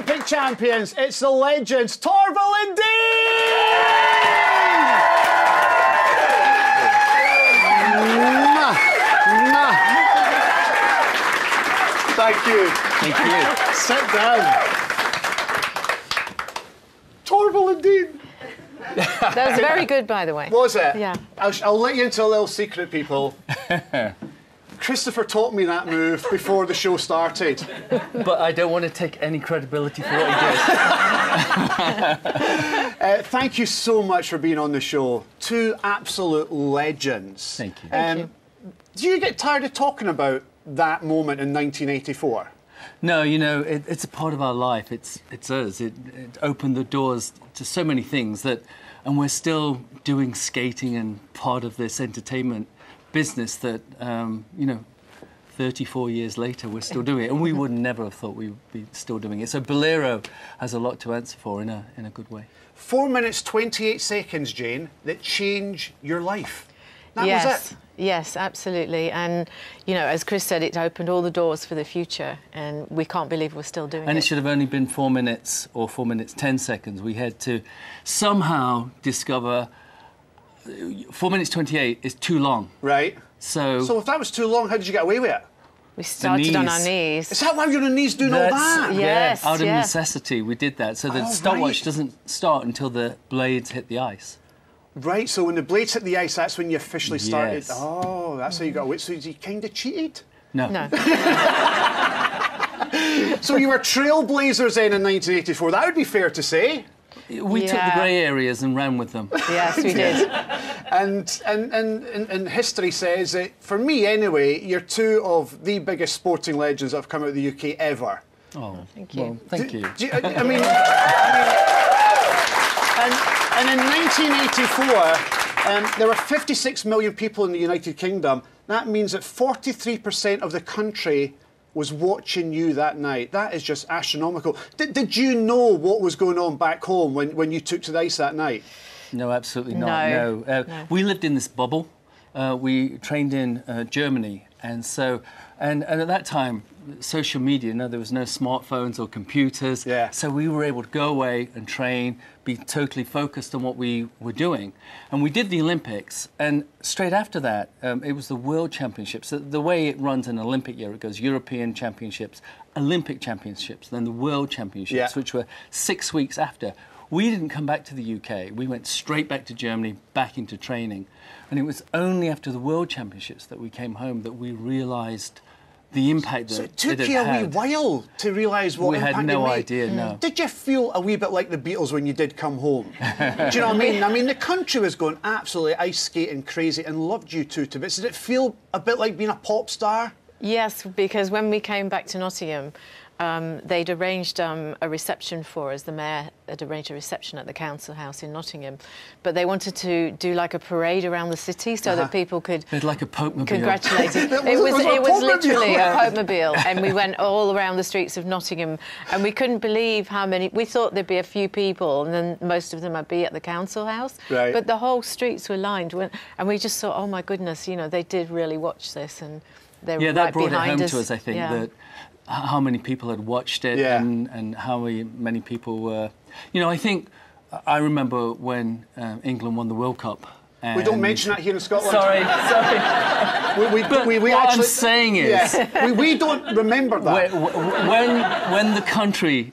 Olympic champions, it's the legends, Torvill and Dean! Thank you. Thank you. Sit down. Torvill and Dean. That was very good, by the way. Was it? Yeah. I'll let you into a little secret, people. Christopher taught me that move before the show started. But I don't want to take any credibility for what he did. Thank you so much for being on the show. Two absolute legends. Thank you. Thank you. Do you get tired of talking about that moment in 1984? No, you know, it's a part of our life. It's us. It opened the doors to so many things that, and we're still doing skating and part of this entertainment business that, you know, 34 years later, we're still doing it. And we would never have thought we would be still doing it. So Bolero has a lot to answer for in a good way. 4 minutes, 28 seconds, Jane, that change your life. That was it. Yes, absolutely. And, you know, as Chris said, it opened all the doors for the future, and we can't believe we're still doing it. And it should have only been 4 minutes or 4 minutes, 10 seconds. We had to somehow discover 4 minutes 28 is too long. Right. So if that was too long, how did you get away with it? We started on our knees. Is that why you're on your knees doing all that? Yes, out of necessity, we did that. So the stopwatch doesn't start until the blades hit the ice. Right, so when the blades hit the ice, that's when you officially started. Yes. Oh, that's how you got away. So you kind of cheated? No. So you were trailblazers then in 1984. That would be fair to say. We took the grey areas and ran with them. Yes, we did. And history says that, for me anyway, you're two of the biggest sporting legends that have come out of the UK ever. Oh, thank you. Well, thank you. I mean, and in 1984, there were 56 million people in the United Kingdom. That means that 43% of the country was watching you that night. That is just astronomical. Did you know what was going on back home when you took to the ice that night? No, absolutely not. No. We lived in this bubble. We trained in Germany, and so and at that time, social media. No, there was no smartphones or computers. Yeah. So we were able to go away and train, be totally focused on what we were doing, and we did the Olympics. And straight after that, it was the World Championships. The way it runs an Olympic year, it goes European Championships, Olympic Championships, then the World Championships, which were 6 weeks after. We didn't come back to the UK. We went straight back to Germany, back into training. And it was only after the World Championships that we came home that we realised the impact that it took you a wee while to realise what impact we had no it made. idea, no. Did you feel a wee bit like the Beatles when you did come home? Do you know what I mean? I mean, the country was going absolutely ice skating crazy and loved you two to bits. Did it feel a bit like being a pop star? Yes, because when we came back to Nottingham, they'd arranged a reception for us. The mayor had arranged a reception at the council house in Nottingham, but they wanted to do like a parade around the city so that people could like a Pope-mobile. congratulate it. It was literally a Pope-mobile, and we went all around the streets of Nottingham, and we couldn't believe how many. We thought there'd be a few people, and then most of them would be at the council house. Right. But the whole streets were lined, and we just thought, oh my goodness, you know, they did really watch this, and they're right that brought it behind home us. to us, I think, that how many people had watched it and how many people were... You know, I think... I remember when England won the World Cup. And we don't mention that here in Scotland. Sorry. We what actually, I'm saying is... we don't remember that. When the country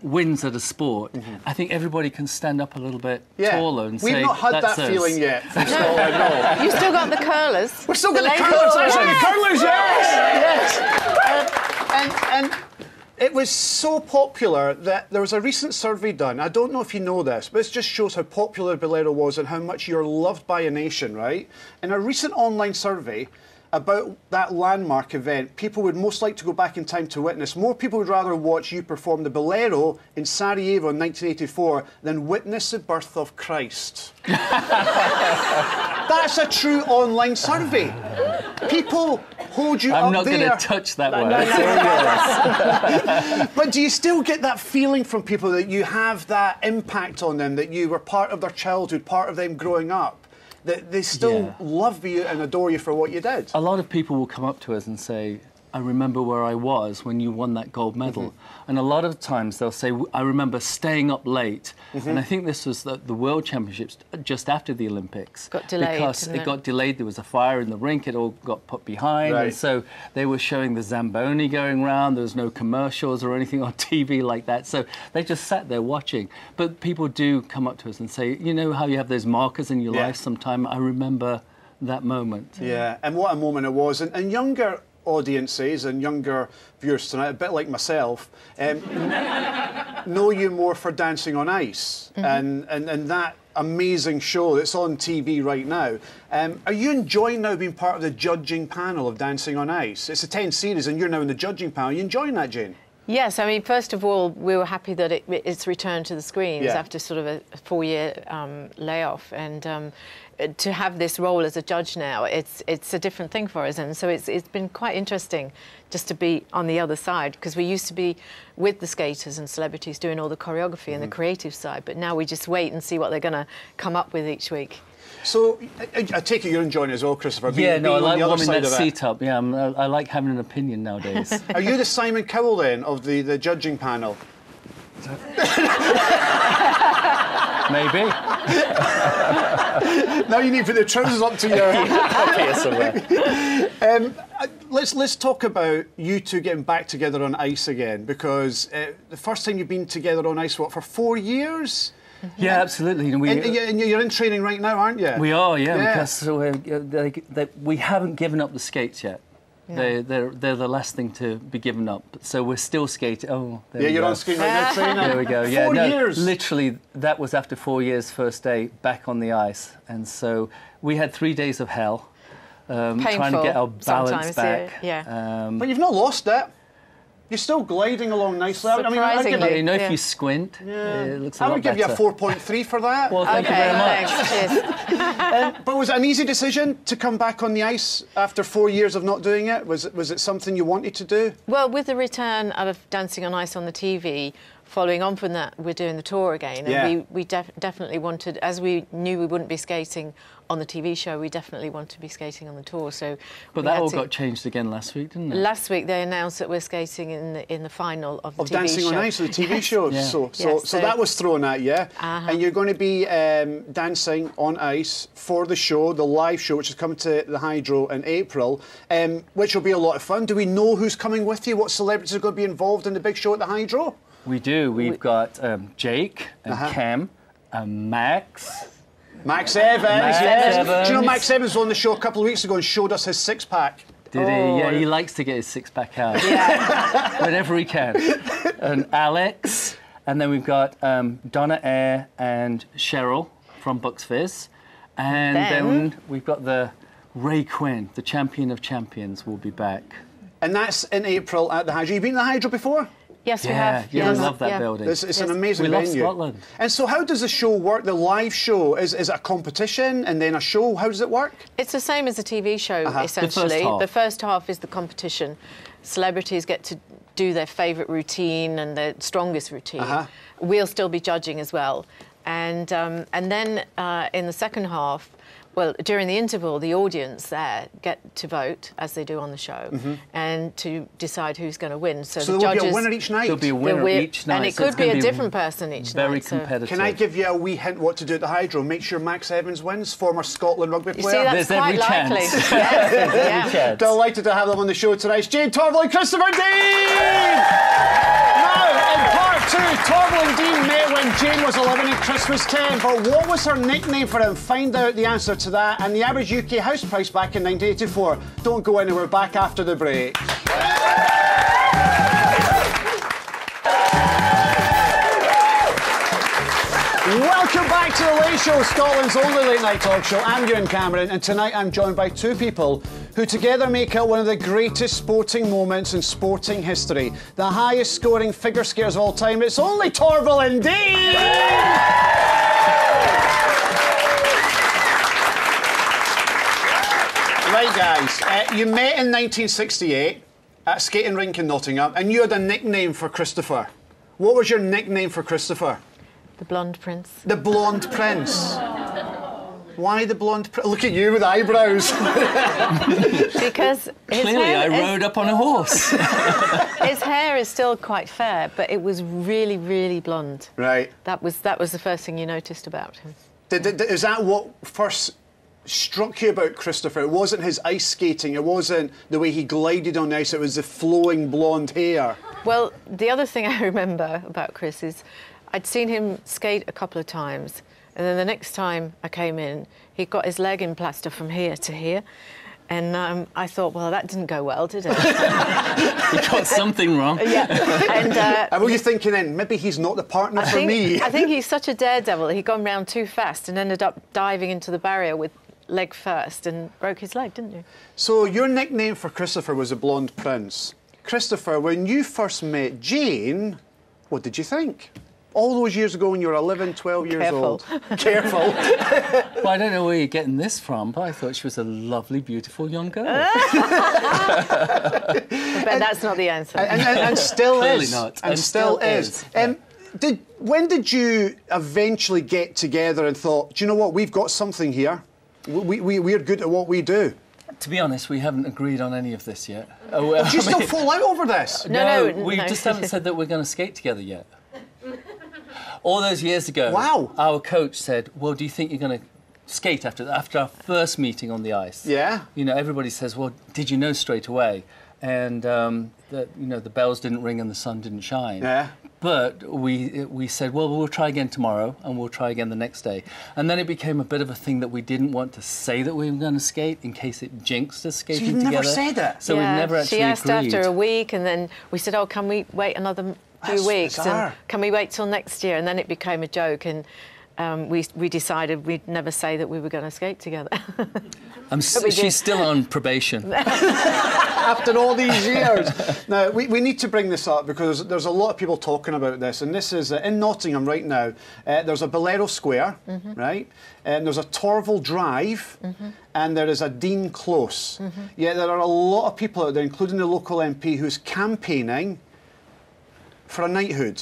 wins at a sport, I think everybody can stand up a little bit taller and say, we've not had that feeling yet from Scotland, no. You've still got the curlers. We've still got the curlers, actually. The curlers, yes! And it was so popular that there was a recent survey done. I don't know if you know this, but it just shows how popular Bolero was and how much you're loved by a nation, right? In a recent online survey about that landmark event, people would most like to go back in time to witness. More people would rather watch you perform the Bolero in Sarajevo in 1984 than witness the birth of Christ. That's a true online survey. People hold you up there. I'm not going to touch that one. But do you still get that feeling from people that you have that impact on them, that you were part of their childhood, part of them growing up? That they still love you and adore you for what you did? A lot of people will come up to us and say, I remember where I was when you won that gold medal. And a lot of times they'll say, I remember staying up late. And I think this was the World Championships just after the Olympics. Got delayed. Because it got delayed. There was a fire in the rink. It all got put behind. Right. And so they were showing the Zamboni going around. There was no commercials or anything on TV like that. So they just sat there watching. But people do come up to us and say, you know how you have those markers in your life sometime? I remember that moment. Yeah, and what a moment it was. And younger audiences and younger viewers tonight, a bit like myself, know you more for Dancing on Ice and that amazing show that's on TV right now. Are you enjoying now being part of the judging panel of Dancing on Ice? It's a 10 series and you're now in the judging panel. Are you enjoying that, Jane? Yes, I mean, first of all, we were happy that it's returned to the screens after sort of a 4-year layoff, and to have this role as a judge now, it's a different thing for us, and so it's been quite interesting just to be on the other side, because we used to be with the skaters and celebrities doing all the choreography and the creative side, but now we just wait and see what they're going to come up with each week. So, I take it you're enjoying it as well, Christopher. Yeah, no, I like warming that seat up. Yeah, I like having an opinion nowadays. Are you the Simon Cowell, then, of the judging panel? Maybe. Now you need to put the trousers up to your... Let's talk about you two getting back together on ice again, because the first time you've been together on ice, what, for 4 years? Yeah, absolutely. And you're in training right now, aren't you? We are, because we haven't given up the skates yet. No. They're the last thing to be given up. So we're still skating. Oh, there we go. You're on skating right now, training. There we go. Yeah, 4 years. Literally, that was after 4 years, first day back on the ice, and so we had 3 days of hell, trying to get our balance back. Yeah. But you've not lost it. You're still gliding along nicely. Surprisingly. You know, if you squint, it looks a lot better. I would give you a 4.3 for that. Well, thank you very much. Thanks. But was it an easy decision to come back on the ice after 4 years of not doing it? Was it something you wanted to do? Well, with the return of Dancing on Ice on the TV, following on from that, we're doing the tour again. And we definitely wanted, as we knew we wouldn't be skating on the TV show, we definitely want to be skating on the tour. So, but that all got changed again last week, didn't it? Last week they announced that we're skating in the final of the TV Dancing show. on Ice, the TV show. Yeah. So that was thrown at you, and you're going to be dancing on ice for the show, the live show, which is coming to the Hydro in April, which will be a lot of fun. Do we know who's coming with you? What celebrities are going to be involved in the big show at the Hydro? We do. We've got Jake and Cam and Max. Max Evans, Evans. Do you know Max Evans was on the show a couple of weeks ago and showed us his six-pack? Did he? Yeah, he likes to get his six-pack out. Whenever he can. And Alex. And then we've got Donna Eyre and Cheryl from Bucks Fizz. And then we've got the Ray Quinn, the champion of champions, will be back. And that's in April at the Hydro. You've been to the Hydro before? Yes, we have. Yeah, we love that building. It's an amazing venue. venue. We love Scotland. And so how does the show work, the live show? Is it a competition and then a show? How does it work? It's the same as a TV show, essentially. The first half is the competition. Celebrities get to do their favourite routine and their strongest routine. We'll still be judging as well. And then in the second half, well, during the interval, the audience there get to vote, as they do on the show, and to decide who's going to win. So the there'll judges, be a winner each night? There'll be a winner each night. And it could be a different person each night. Very competitive. Can I give you a wee hint what to do at the Hydro? Make sure Max Evans wins, former Scotland rugby player. You see, that's There's quite every likely. chance. Yes, Every chance. Delighted to have them on the show tonight. It's Jane, Torvill and Christopher Dean! Now, in part two, Torvill and Dean met when Jane was 11 and Chris was 10, but what was her nickname for him? Find out the answer to that and the average UK house price back in 1984. Don't go anywhere, back after the break. Welcome back to The Late Show, Scotland's only late night talk show. I'm Ewan Cameron, and tonight I'm joined by two people who together make up one of the greatest sporting moments in sporting history. The highest scoring figure skaters of all time. It's only Torvill and Dean! Right, guys, you met in 1968 at a skating rink in Nottingham, and you had a nickname for Christopher. What was your nickname for Christopher? The Blonde Prince. The Blonde Prince. Why the blonde? Look at you with eyebrows. Because Clearly, I rode up on a horse. his hair is still quite fair, but it was really, really blonde. Right. That was the first thing you noticed about him. Is that what first struck you about Christopher? It wasn't his ice skating, it wasn't the way he glided on the ice, it was the flowing blonde hair. Well, the other thing I remember about Chris is I'd seen him skate a couple of times, and then the next time I came in, he got his leg in plaster from here to here. And I thought, well, that didn't go well, did it? He got something wrong. Yeah. And what were you thinking then? Maybe he's not the partner for me. I think he's such a daredevil. He'd gone round too fast and ended up diving into the barrier with leg first and broke his leg, didn't you? So your nickname for Christopher was the Blonde Prince. Christopher, when you first met Jane, what did you think? All those years ago when you were 11, 12 years old. Careful. Well, I don't know where you're getting this from, but I thought she was a lovely, beautiful young girl. But that's not the answer. And still Clearly is. not. And still is. When did you eventually get together and thought, do you know what, we've got something here. We're good at what we do. To be honest, we haven't agreed on any of this yet. Do you still fall out over this? No, we just haven't said that we're going to skate together yet. All those years ago, wow, our coach said, well, do you think you're going to skate after our first meeting on the ice? Yeah. You know, everybody says, well, did you know straight away? And, the bells didn't ring and the sun didn't shine. Yeah. But we said, well, we'll try again tomorrow and we'll try again the next day. And then it became a bit of a thing that we didn't want to say that we were going to skate in case it jinxed us skating together. So you've never said it? So we've never actually agreed. She asked after a week and then we said, oh, can we wait another few weeks? Bizarre. And can we wait till next year? And then it became a joke and we decided we'd never say that we were going to skate together. She's still on probation. After all these years. Now, we need to bring this up because there's a lot of people talking about this, and this is in Nottingham right now. There's a Bolero Square, right? And there's a Torvill Drive, and there is a Dean Close. Yet there are a lot of people out there, including the local MP, who's campaigning for a knighthood.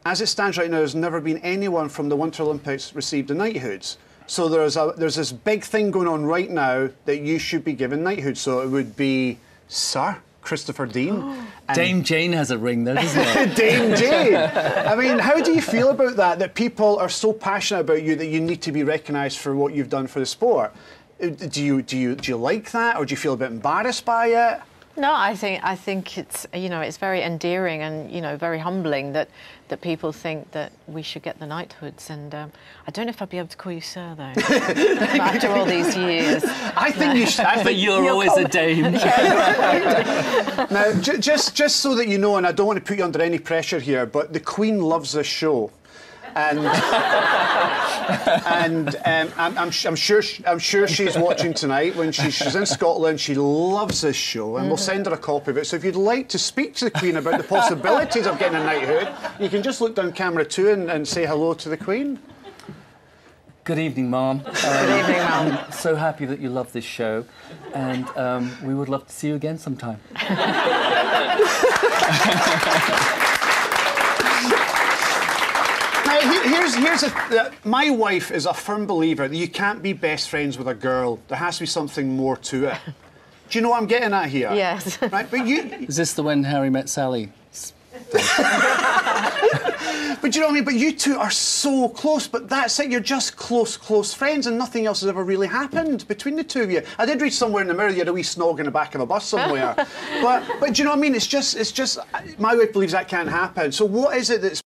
As it stands right now, there's never been anyone from the Winter Olympics received a knighthood. So there's this big thing going on right now that you should be given knighthood. So it would be Sir Christopher Dean. Dame Jane has a ring, though, doesn't it? Dame Jane. I mean, how do you feel about that? That people are so passionate about you that you need to be recognised for what you've done for the sport. Do you like that, or do you feel a bit embarrassed by it? No, I think it's it's very endearing and very humbling that people think that we should get the knighthoods, and I don't know if I'd be able to call you sir though after all these years. I think you should. But you're always a dame. Now, just so that you know, and I don't want to put you under any pressure here, but the Queen loves this show. And I'm sure she's watching tonight when she's in Scotland. She loves this show, and we'll send her a copy of it. So if you'd like to speak to the Queen about the possibilities of getting a knighthood, you can just look down camera 2 and say hello to the Queen. Good evening, Mom. Good evening, Mom. I'm so happy that you love this show, and we would love to see you again sometime. My wife is a firm believer that you can't be best friends with a girl. There has to be something more to it. Do you know what I'm getting at here? Yes. Right, but you. Is this the When Harry Met Sally? But you know what I mean? But you two are so close, but that's it, you're just close friends, and nothing else has ever really happened between the two of you. I did read somewhere in the mirror you had a wee snog in the back of a bus somewhere. but do you know what I mean? It's just, my wife believes that can't happen. So what is it that's